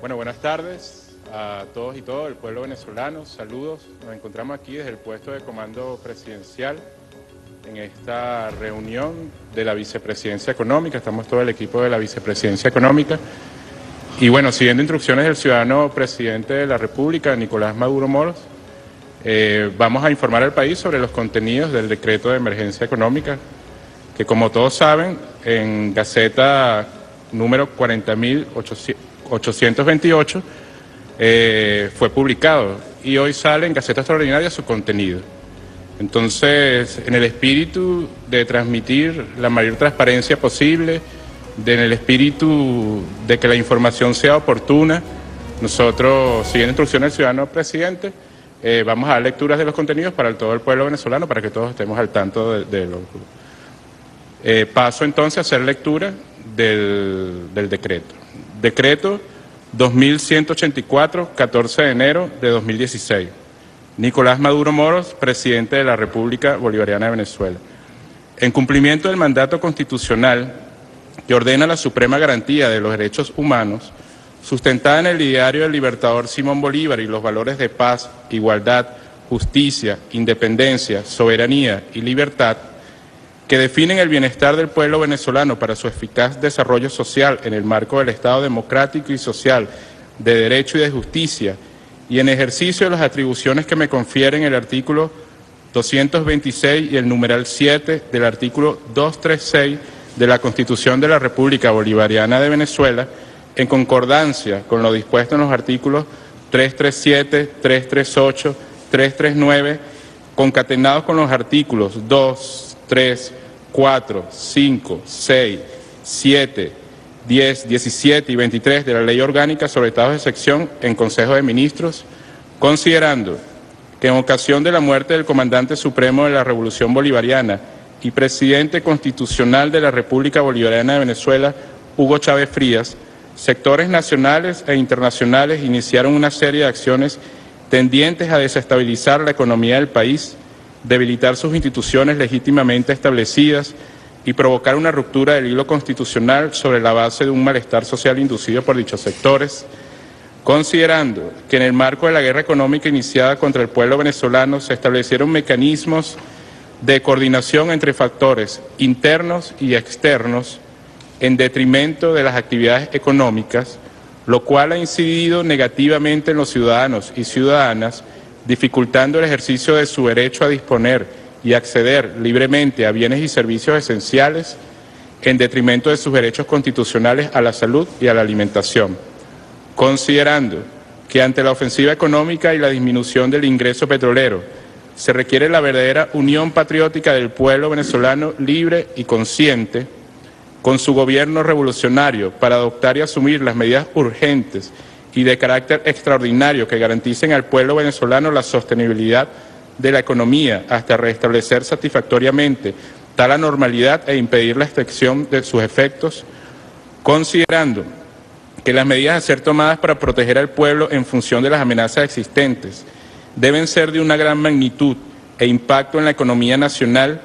Bueno, buenas tardes a todos y todo el pueblo venezolano. Saludos. Nos encontramos aquí desde el puesto de comando presidencial en esta reunión de la vicepresidencia económica. Estamos todo el equipo de la vicepresidencia económica. Y bueno, siguiendo instrucciones del ciudadano presidente de la República, Nicolás Maduro Moros, vamos a informar al país sobre los contenidos del decreto de emergencia económica, que como todos saben, en Gaceta número 40.828 fue publicado y hoy sale en Gaceta Extraordinaria su contenido. Entonces, en el espíritu de transmitir la mayor transparencia posible, en el espíritu de que la información sea oportuna, nosotros, siguiendo instrucciones del ciudadano presidente, vamos a dar lecturas de los contenidos para todo el pueblo venezolano, para que todos estemos al tanto de lo paso entonces a hacer lectura del decreto. Decreto 2184, 14 de enero de 2016. Nicolás Maduro Moros, presidente de la República Bolivariana de Venezuela. En cumplimiento del mandato constitucional que ordena la suprema garantía de los derechos humanos, sustentada en el ideario del libertador Simón Bolívar y los valores de paz, igualdad, justicia, independencia, soberanía y libertad, que definen el bienestar del pueblo venezolano para su eficaz desarrollo social en el marco del Estado democrático y social de derecho y de justicia, y en ejercicio de las atribuciones que me confieren el artículo 226 y el numeral 7 del artículo 236 de la Constitución de la República Bolivariana de Venezuela, en concordancia con lo dispuesto en los artículos 337, 338, 339, concatenados con los artículos 2, 3, 4, 5, 6, 7, 10, 17 y 23 de la Ley Orgánica sobre estados de sección en Consejo de Ministros, considerando que en ocasión de la muerte del comandante supremo de la Revolución Bolivariana y presidente constitucional de la República Bolivariana de Venezuela, Hugo Chávez Frías, sectores nacionales e internacionales iniciaron una serie de acciones tendientes a desestabilizar la economía del país, debilitar sus instituciones legítimamente establecidas y provocar una ruptura del hilo constitucional sobre la base de un malestar social inducido por dichos sectores, considerando que en el marco de la guerra económica iniciada contra el pueblo venezolano se establecieron mecanismos de coordinación entre factores internos y externos en detrimento de las actividades económicas, lo cual ha incidido negativamente en los ciudadanos y ciudadanas, dificultando el ejercicio de su derecho a disponer y acceder libremente a bienes y servicios esenciales en detrimento de sus derechos constitucionales a la salud y a la alimentación. Considerando que ante la ofensiva económica y la disminución del ingreso petrolero se requiere la verdadera unión patriótica del pueblo venezolano libre y consciente con su gobierno revolucionario para adoptar y asumir las medidas urgentes y de carácter extraordinario que garanticen al pueblo venezolano la sostenibilidad de la economía hasta restablecer satisfactoriamente tal anormalidad e impedir la extensión de sus efectos, considerando que las medidas a ser tomadas para proteger al pueblo en función de las amenazas existentes deben ser de una gran magnitud e impacto en la economía nacional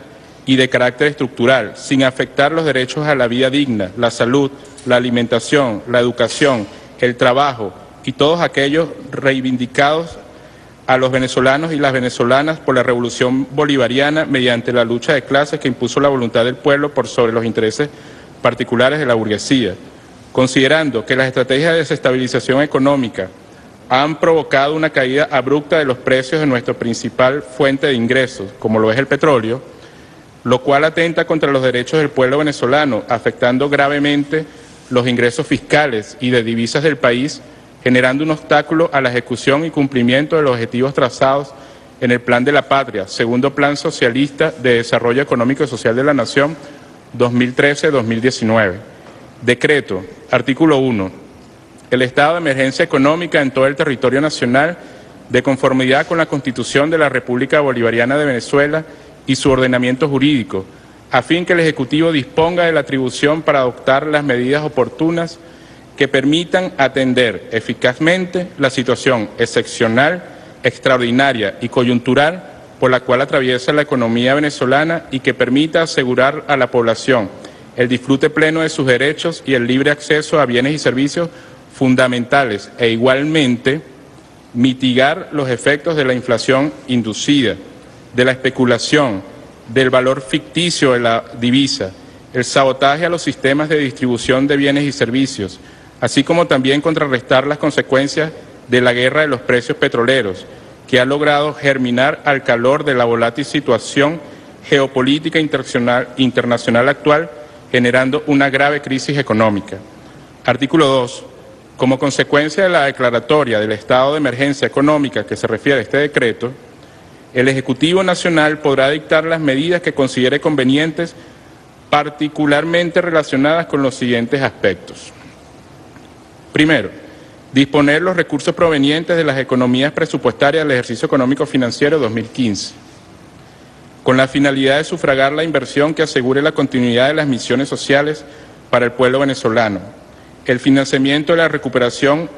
y de carácter estructural, sin afectar los derechos a la vida digna, la salud, la alimentación, la educación, el trabajo y todos aquellos reivindicados a los venezolanos y las venezolanas por la revolución bolivariana mediante la lucha de clases que impuso la voluntad del pueblo por sobre los intereses particulares de la burguesía, considerando que las estrategias de desestabilización económica han provocado una caída abrupta de los precios de nuestra principal fuente de ingresos, como lo es el petróleo, lo cual atenta contra los derechos del pueblo venezolano, afectando gravemente los ingresos fiscales y de divisas del país, generando un obstáculo a la ejecución y cumplimiento de los objetivos trazados en el Plan de la Patria, segundo Plan Socialista de Desarrollo Económico y Social de la Nación 2013-2019. Decreto, artículo 1. El estado de emergencia económica en todo el territorio nacional, de conformidad con la Constitución de la República Bolivariana de Venezuela y su ordenamiento jurídico, a fin que el Ejecutivo disponga de la atribución para adoptar las medidas oportunas que permitan atender eficazmente la situación excepcional, extraordinaria y coyuntural por la cual atraviesa la economía venezolana y que permita asegurar a la población el disfrute pleno de sus derechos y el libre acceso a bienes y servicios fundamentales e igualmente mitigar los efectos de la inflación inducida, de la especulación, del valor ficticio de la divisa, el sabotaje a los sistemas de distribución de bienes y servicios, así como también contrarrestar las consecuencias de la guerra de los precios petroleros, que ha logrado germinar al calor de la volátil situación geopolítica internacional actual, generando una grave crisis económica. Artículo 2. Como consecuencia de la declaratoria del estado de emergencia económica que se refiere a este decreto, el Ejecutivo Nacional podrá dictar las medidas que considere convenientes, particularmente relacionadas con los siguientes aspectos. Primero, disponer los recursos provenientes de las economías presupuestarias del ejercicio económico financiero 2015, con la finalidad de sufragar la inversión que asegure la continuidad de las misiones sociales para el pueblo venezolano, el financiamiento de la recuperación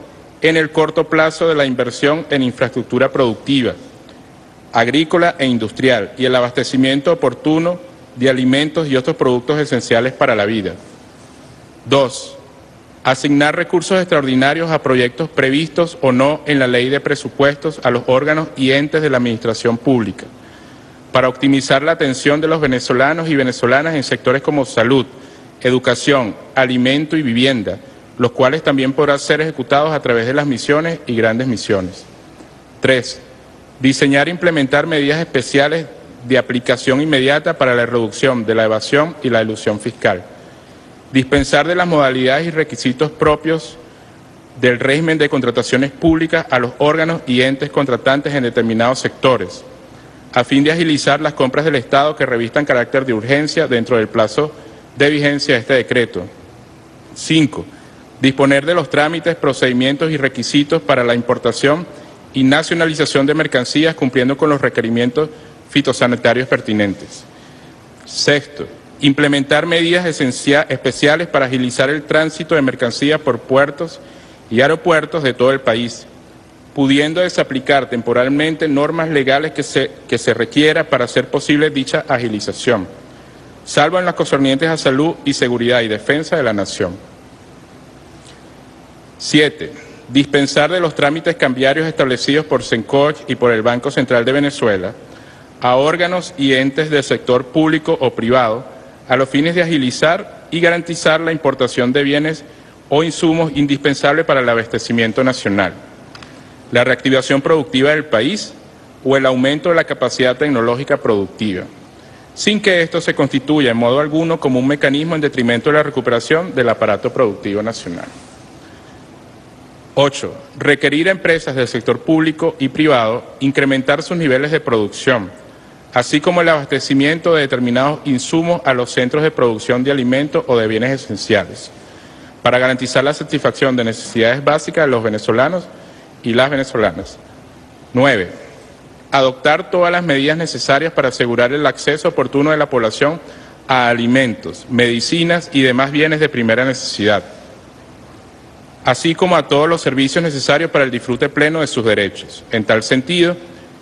en el corto plazo de la inversión en infraestructura productiva, agrícola e industrial y el abastecimiento oportuno de alimentos y otros productos esenciales para la vida. 2. Asignar recursos extraordinarios a proyectos previstos o no en la Ley de Presupuestos a los órganos y entes de la Administración Pública, para optimizar la atención de los venezolanos y venezolanas en sectores como salud, educación, alimento y vivienda, los cuales también podrán ser ejecutados a través de las misiones y grandes misiones. 3. Diseñar e implementar medidas especiales de aplicación inmediata para la reducción de la evasión y la elusión fiscal. Dispensar de las modalidades y requisitos propios del régimen de contrataciones públicas a los órganos y entes contratantes en determinados sectores, a fin de agilizar las compras del Estado que revistan carácter de urgencia dentro del plazo de vigencia de este decreto. 5. Disponer de los trámites, procedimientos y requisitos para la importación y nacionalización de mercancías cumpliendo con los requerimientos fitosanitarios pertinentes. 6. Implementar medidas especiales para agilizar el tránsito de mercancías por puertos y aeropuertos de todo el país, pudiendo desaplicar temporalmente normas legales que se requiera para hacer posible dicha agilización, salvo en las concernientes a salud y seguridad y defensa de la nación. 7. Dispensar de los trámites cambiarios establecidos por SENCOCH y por el Banco Central de Venezuela a órganos y entes del sector público o privado a los fines de agilizar y garantizar la importación de bienes o insumos indispensables para el abastecimiento nacional, la reactivación productiva del país o el aumento de la capacidad tecnológica productiva, sin que esto se constituya en modo alguno como un mecanismo en detrimento de la recuperación del aparato productivo nacional. 8. Requerir a empresas del sector público y privado incrementar sus niveles de producción, así como el abastecimiento de determinados insumos a los centros de producción de alimentos o de bienes esenciales, para garantizar la satisfacción de necesidades básicas de los venezolanos y las venezolanas. 9. Adoptar todas las medidas necesarias para asegurar el acceso oportuno de la población a alimentos, medicinas y demás bienes de primera necesidad, así como a todos los servicios necesarios para el disfrute pleno de sus derechos. En tal sentido,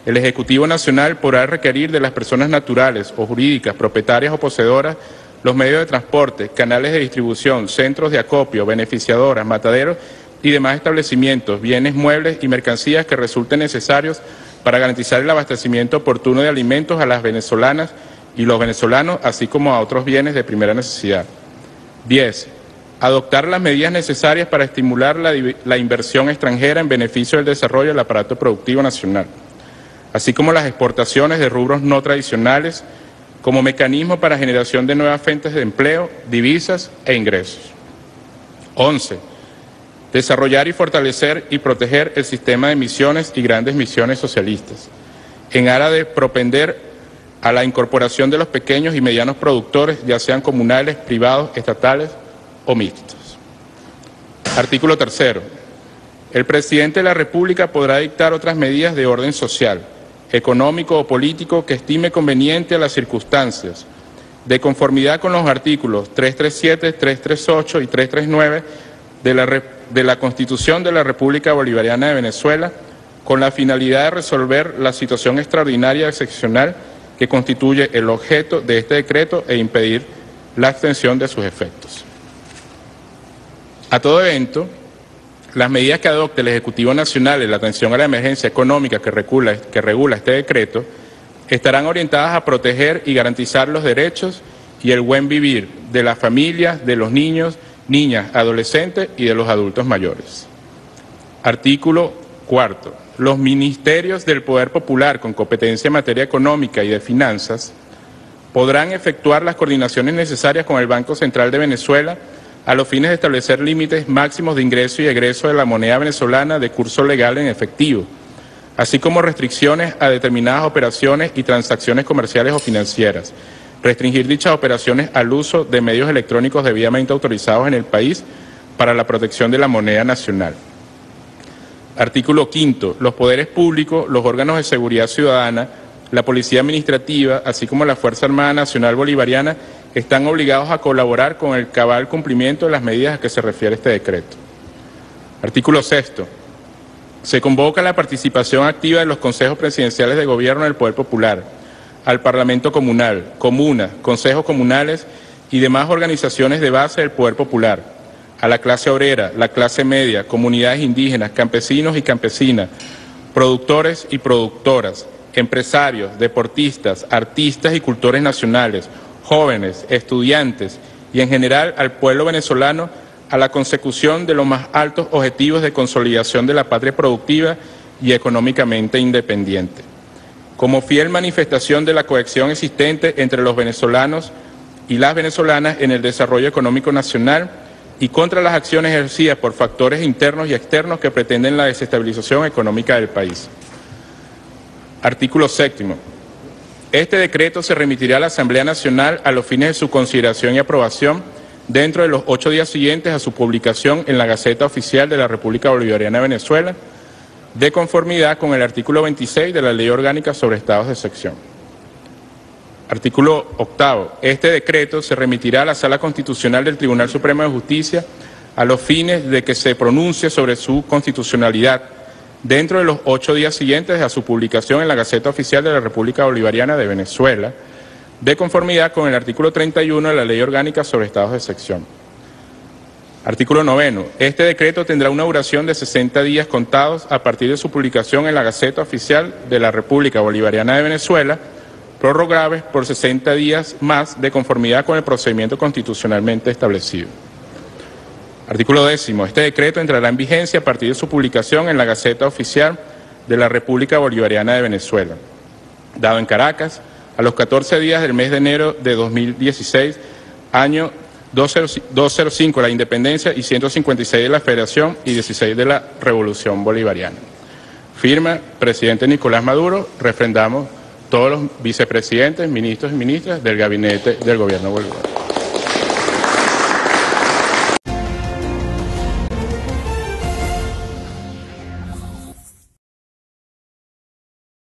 el Ejecutivo Nacional podrá requerir de las personas naturales o jurídicas, propietarias o poseedoras, los medios de transporte, canales de distribución, centros de acopio, beneficiadoras, mataderos y demás establecimientos, bienes muebles y mercancías que resulten necesarios para garantizar el abastecimiento oportuno de alimentos a las venezolanas y los venezolanos, así como a otros bienes de primera necesidad. 10. Adoptar las medidas necesarias para estimular la inversión extranjera en beneficio del desarrollo del aparato productivo nacional, así como las exportaciones de rubros no tradicionales como mecanismo para generación de nuevas fuentes de empleo, divisas e ingresos. 11. Desarrollar y fortalecer y proteger el sistema de misiones y grandes misiones socialistas, en aras de propender a la incorporación de los pequeños y medianos productores, ya sean comunales, privados, estatales o mixtos. Artículo 3. El presidente de la República podrá dictar otras medidas de orden social, económico o político que estime conveniente a las circunstancias, de conformidad con los artículos 337, 338 y 339 de la Constitución de la República Bolivariana de Venezuela, con la finalidad de resolver la situación extraordinaria y excepcional que constituye el objeto de este decreto e impedir la extensión de sus efectos. A todo evento, Las medidas que adopte el Ejecutivo Nacional en la atención a la emergencia económica que regula este decreto estarán orientadas a proteger y garantizar los derechos y el buen vivir de las familias, de los niños, niñas, adolescentes y de los adultos mayores. Artículo 4. Los ministerios del Poder Popular con competencia en materia económica y de finanzas podrán efectuar las coordinaciones necesarias con el Banco Central de Venezuela a los fines de establecer límites máximos de ingreso y egreso de la moneda venezolana de curso legal en efectivo, así como restricciones a determinadas operaciones y transacciones comerciales o financieras, restringir dichas operaciones al uso de medios electrónicos debidamente autorizados en el país para la protección de la moneda nacional. Artículo 5. Los poderes públicos, los órganos de seguridad ciudadana, la Policía Administrativa, así como la Fuerza Armada Nacional Bolivariana, están obligados a colaborar con el cabal cumplimiento de las medidas a que se refiere este decreto. Artículo 6. Se convoca la participación activa de los consejos presidenciales de gobierno del Poder Popular, al Parlamento Comunal, comunas, consejos comunales y demás organizaciones de base del Poder Popular, a la clase obrera, la clase media, comunidades indígenas, campesinos y campesinas, productores y productoras, empresarios, deportistas, artistas y cultores nacionales, jóvenes, estudiantes y en general al pueblo venezolano a la consecución de los más altos objetivos de consolidación de la patria productiva y económicamente independiente. Como fiel manifestación de la cohesión existente entre los venezolanos y las venezolanas en el desarrollo económico nacional y contra las acciones ejercidas por factores internos y externos que pretenden la desestabilización económica del país. Artículo 7. Este decreto se remitirá a la Asamblea Nacional a los fines de su consideración y aprobación dentro de los 8 días siguientes a su publicación en la Gaceta Oficial de la República Bolivariana de Venezuela, de conformidad con el artículo 26 de la Ley Orgánica sobre Estados de Sección. Artículo 8. Este decreto se remitirá a la Sala Constitucional del Tribunal Supremo de Justicia a los fines de que se pronuncie sobre su constitucionalidad dentro de los 8 días siguientes a su publicación en la Gaceta Oficial de la República Bolivariana de Venezuela, de conformidad con el artículo 31 de la Ley Orgánica sobre Estados de Sección. Artículo 9. Este decreto tendrá una duración de 60 días contados a partir de su publicación en la Gaceta Oficial de la República Bolivariana de Venezuela, prorrogables por 60 días más de conformidad con el procedimiento constitucionalmente establecido. Artículo 10. Este decreto entrará en vigencia a partir de su publicación en la Gaceta Oficial de la República Bolivariana de Venezuela, dado en Caracas, a los 14 días del mes de enero de 2016, año 205 de la Independencia y 156 de la Federación y 16 de la Revolución Bolivariana. Firma, presidente Nicolás Maduro. Refrendamos todos los vicepresidentes, ministros y ministras del gabinete del Gobierno Bolivariano.